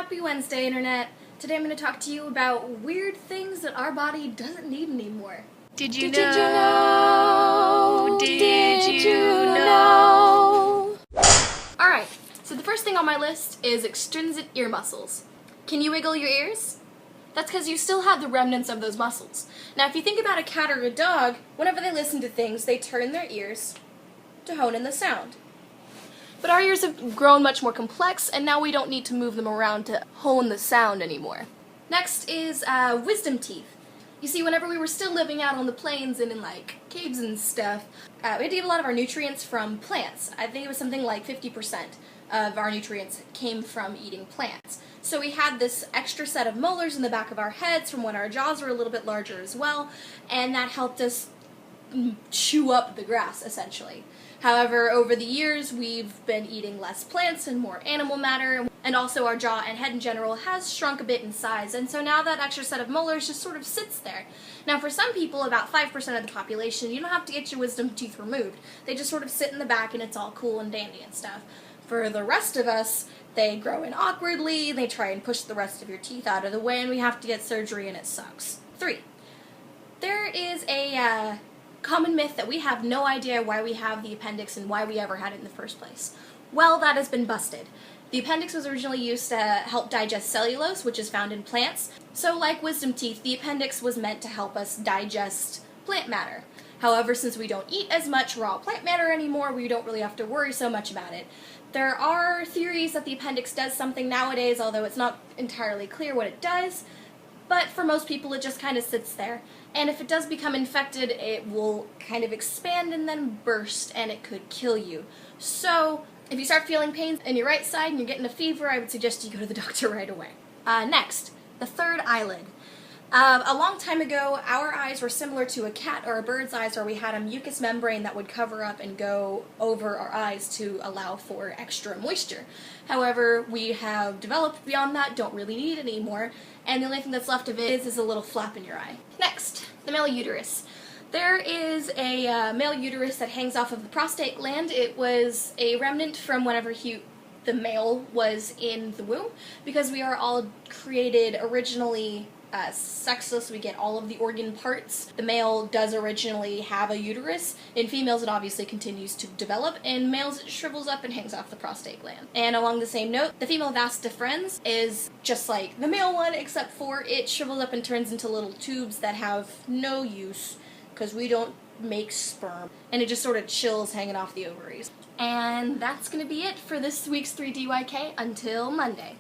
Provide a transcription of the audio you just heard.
Happy Wednesday, Internet! Today I'm going to talk to you about weird things that our body doesn't need anymore. Did you know? Alright, so the first thing on my list is extrinsic ear muscles. Can you wiggle your ears? That's because you still have the remnants of those muscles. Now if you think about a cat or a dog, whenever they listen to things, they turn their ears to hone in the sound. But our ears have grown much more complex, and now we don't need to move them around to hone the sound anymore. Next is wisdom teeth. You see, whenever we were still living out on the plains and in like caves and stuff, we had to get a lot of our nutrients from plants. I think it was something like 50% of our nutrients came from eating plants. So we had this extra set of molars in the back of our heads from when our jaws were a little bit larger as well, and that helped us chew up the grass, essentially. However, over the years, we've been eating less plants and more animal matter, and also our jaw and head in general has shrunk a bit in size, and so now that extra set of molars just sort of sits there. Now for some people, about 5% of the population, you don't have to get your wisdom teeth removed. They just sort of sit in the back and it's all cool and dandy and stuff. For the rest of us, they grow in awkwardly, they try and push the rest of your teeth out of the way, and we have to get surgery and it sucks. 3. There is a common myth that we have no idea why we have the appendix and why we ever had it in the first place. Well, that has been busted. The appendix was originally used to help digest cellulose, which is found in plants. So like wisdom teeth, the appendix was meant to help us digest plant matter. However, since we don't eat as much raw plant matter anymore, we don't really have to worry so much about it. There are theories that the appendix does something nowadays, although it's not entirely clear what it does. But for most people, it just kind of sits there. And if it does become infected, it will kind of expand and then burst, and it could kill you. So, if you start feeling pains in your right side and you're getting a fever, I would suggest you go to the doctor right away. Next, the third eyelid. A long time ago, our eyes were similar to a cat or a bird's eyes, where we had a mucous membrane that would cover up and go over our eyes to allow for extra moisture. However, we have developed beyond that, don't really need it anymore, and the only thing that's left of it is a little flap in your eye. Next, the male uterus. There is a male uterus that hangs off of the prostate gland. It was a remnant from whenever the male was in the womb, because we are all created originally sexless. We get all of the organ parts. The male does originally have a uterus. In females, it obviously continues to develop. In males, it shrivels up and hangs off the prostate gland. And along the same note, the female vas deferens is just like the male one, except for it shrivels up and turns into little tubes that have no use, because we don't make sperm. And it just sort of chills hanging off the ovaries. And that's going to be it for this week's 3DYK until Monday.